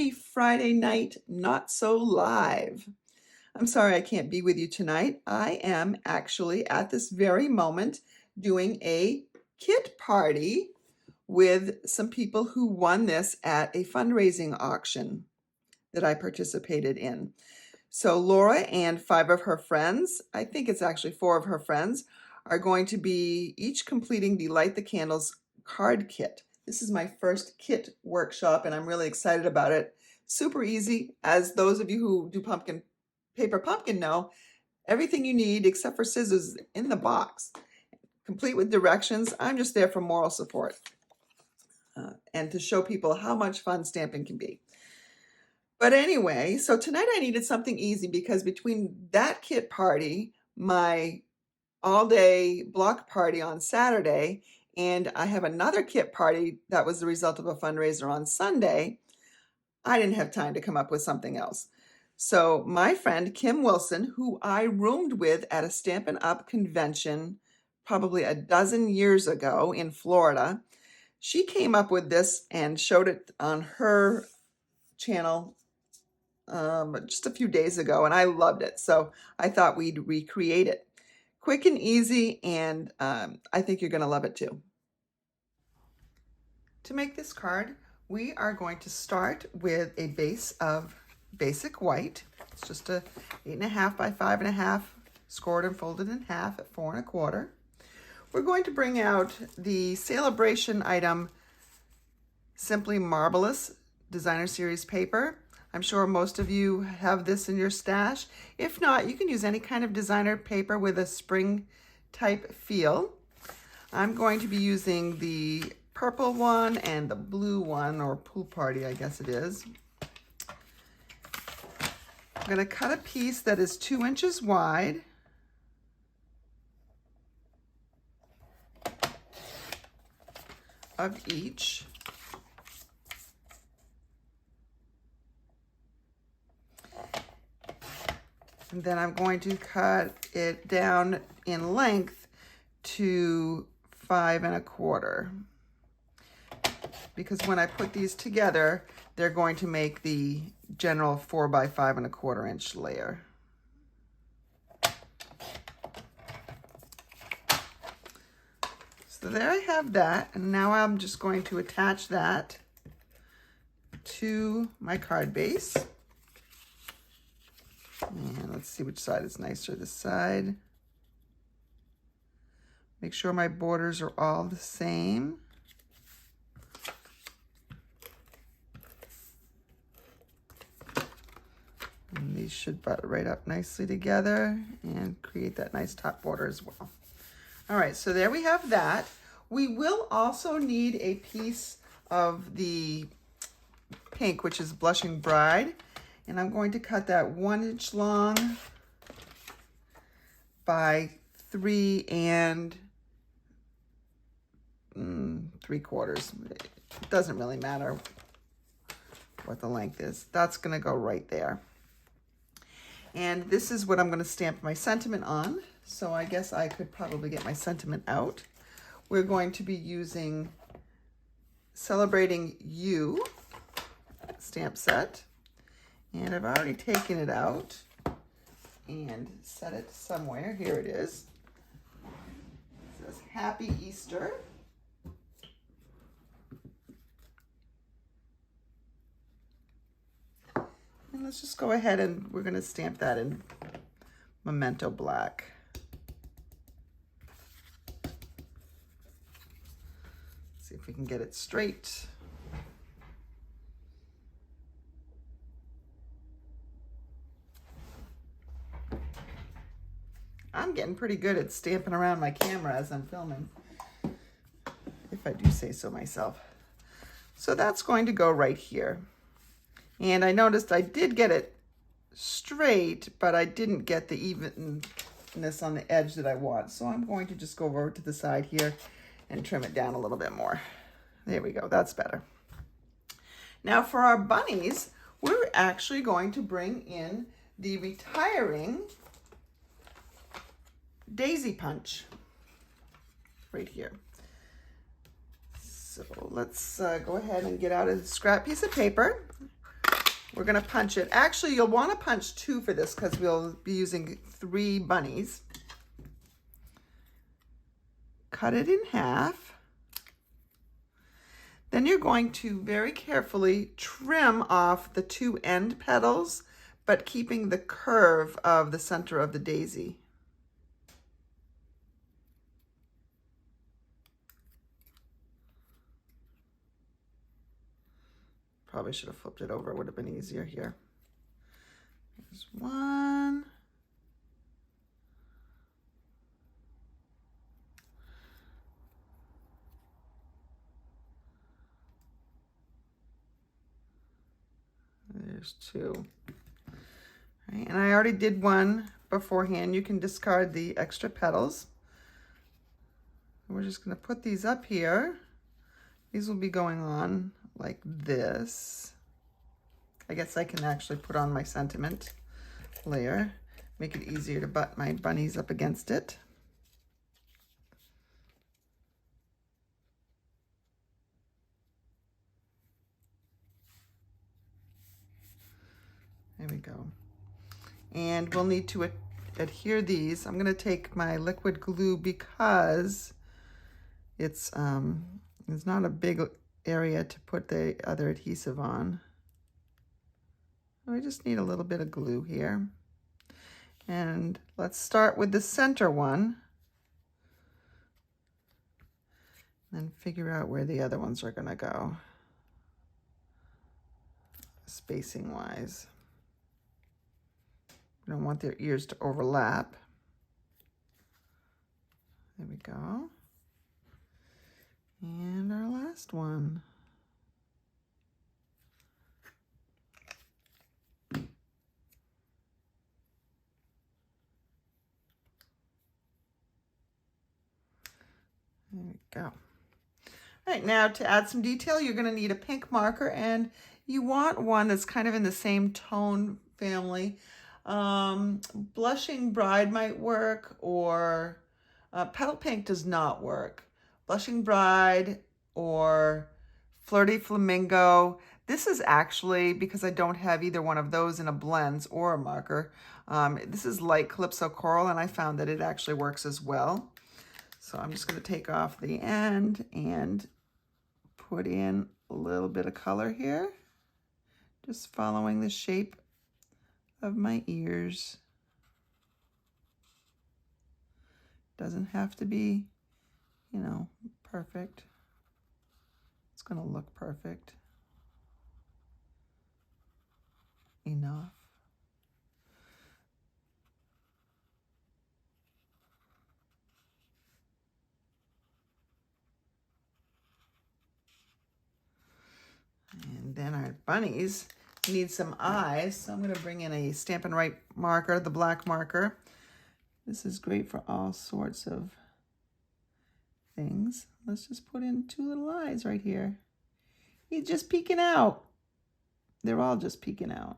Happy Friday night, not so live. I'm sorry I can't be with you tonight. I am actually at this very moment doing a kit party with some people who won this at a fundraising auction that I participated in. So Laura and 5 of her friends, I think it's actually 4 of her friends, are going to be each completing the Light the Candles card kit. This is my first kit workshop and I'm really excited about it. Super easy. As those of you who do paper pumpkin know, everything you need except for scissors in the box, complete with directions. I'm just there for moral support and to show people how much fun stamping can be. But anyway, so tonight I needed something easy because between that kit party, my all-day block party on Saturday, and I have another kit party that was the result of a fundraiser on Sunday, I didn't have time to come up with something else. So my friend Kim Wilson, who I roomed with at a Stampin' Up! Convention probably a dozen years ago in Florida, she came up with this and showed it on her channel just a few days ago, and I loved it. So I thought we'd recreate it. Quick and easy, and I think you're going to love it too. To make this card, we are going to start with a base of basic white. It's just a 8.5 by 5.5, scored and folded in half at 4 1/4. We're going to bring out the Celebration item Simply Marvelous Designer Series paper. I'm sure most of you have this in your stash. If not, you can use any kind of designer paper with a spring type feel. I'm going to be using the purple one and the blue one, or pool party, I guess it is. I'm going to cut a piece that is 2 inches wide. Of each. And then I'm going to cut it down in length to 5 1/4. Because when I put these together, they're going to make the general 4 by 5 1/4 inch layer. So there I have that, and now I'm just going to attach that to my card base. And let's see which side is nicer, this side. Make sure my borders are all the same. And these should butt right up nicely together and create that nice top border as well. All right, so there we have that. We will also need a piece of the pink, which is Blushing Bride. And I'm going to cut that 1 inch long by 3 3/4. It doesn't really matter what the length is. That's going to go right there. And this is what I'm going to stamp my sentiment on. So I guess I could probably get my sentiment out. We're going to be using Celebrating You stamp set. And I've already taken it out and set it somewhere. Here it is. It says Happy Easter. And let's just go ahead and we're going to stamp that in Memento Black. See if we can get it straight. I'm getting pretty good at stamping around my camera as I'm filming, if I do say so myself. So that's going to go right here. And I noticed I did get it straight, but I didn't get the evenness on the edge that I want. So I'm going to just go over to the side here and trim it down a little bit more. There we go, that's better. Now for our bunnies, we're actually going to bring in the Retiring Daisy Punch right here. So let's go ahead and get out a scrap piece of paper. We're gonna punch it. Actually, you'll wanna punch 2 for this because we'll be using 3 bunnies. Cut it in half. Then you're going to very carefully trim off the 2 end petals, but keeping the curve of the center of the daisy. Probably should have flipped it over. It would have been easier here. There's 1. There's 2. Right, and I already did 1 beforehand. You can discard the extra petals. We're just going to put these up here. These will be going on like this. I guess I can actually put on my sentiment layer, make it easier to butt my bunnies up against it. There we go. And we'll need to adhere these. I'm going to take my liquid glue because it's not a big area to put the other adhesive on. We just need a little bit of glue here. And let's start with the center one. And figure out where the other ones are going to go, spacing wise. We don't want their ears to overlap. There we go. And our last one. There we go. All right, now to add some detail, you're going to need a pink marker, and you want one that's kind of in the same tone family. Blushing Bride might work, or Petal Pink does not work. Blushing Bride or Flirty Flamingo. This is actually, because I don't have either one of those in a blends or a marker, this is Light Calypso Coral, and I found that it actually works as well. So I'm just going to take off the end and put in a little bit of color here, just following the shape of my ears. Doesn't have to be, you know, perfect. It's going to look perfect enough. And then our bunnies need some eyes. So I'm going to bring in a Stampin' Write marker, the black marker. This is great for all sorts of things. Let's just put in 2 little eyes right here. He's just peeking out. They're all just peeking out.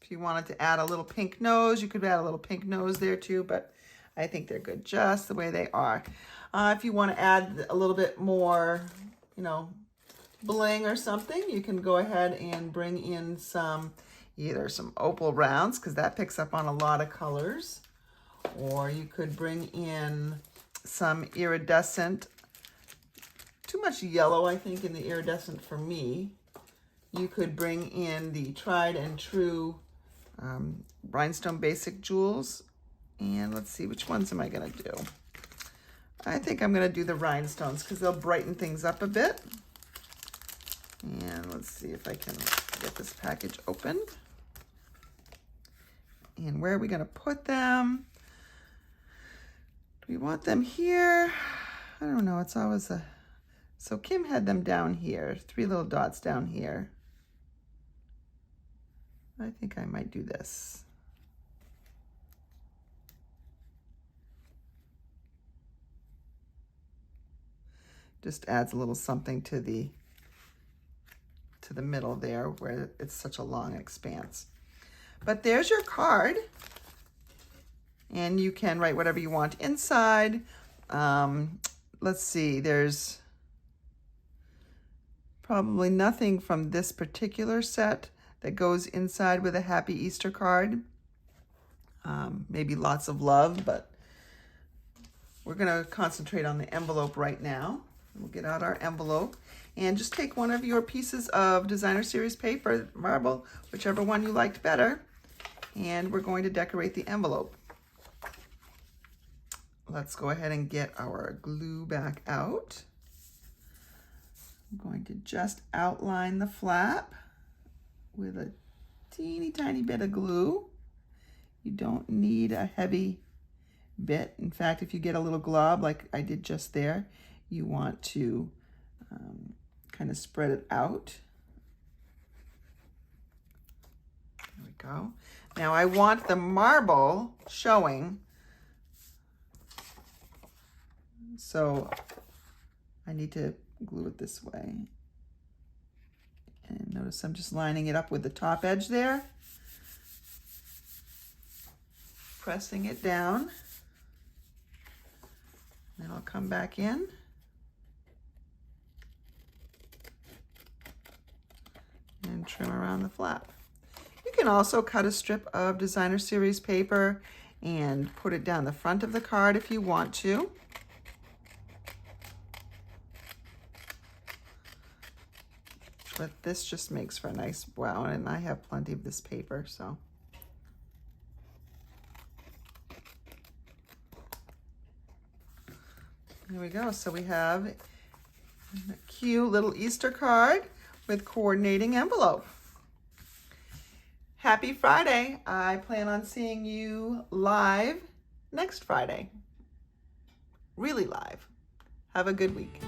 If you wanted to add a little pink nose, you could add a little pink nose there too, but I think they're good just the way they are. If you want to add a little bit more, you know, bling or something, you can go ahead and bring in either some opal rounds, because that picks up on a lot of colors, or you could bring in some iridescent. Too much yellow, I think, in the iridescent for me. You could bring in the tried and true rhinestone basic jewels, and let's see, which ones am I going to do? I think I'm going to do the rhinestones because they'll brighten things up a bit. And let's see if I can get this package opened. And where are we going to put them? Do we want them here? I don't know. It's always a... So Kim had them down here, 3 little dots down here. I think I might do this. Just adds a little something to the middle there where it's such a long expanse. But there's your card, and you can write whatever you want inside. Let's see, there's probably nothing from this particular set that goes inside with a Happy Easter card. Maybe lots of love, but we're going to concentrate on the envelope right now. We'll get out our envelope and just take one of your pieces of designer series paper, marble, whichever one you liked better, and we're going to decorate the envelope. Let's go ahead and get our glue back out. I'm going to just outline the flap with a teeny tiny bit of glue. You don't need a heavy bit. In fact, if you get a little glob like I did just there, you want to kind of spread it out. There we go. Now I want the marble showing, so I need to glue it this way. And notice I'm just lining it up with the top edge there, pressing it down. Then I'll come back in. And trim around the flap. You can also cut a strip of designer series paper and put it down the front of the card if you want to. But this just makes for a nice brown, and I have plenty of this paper, so. There we go. So we have a cute little Easter card with coordinating envelope. Happy Friday. I plan on seeing you live next Friday. Really live. Have a good week.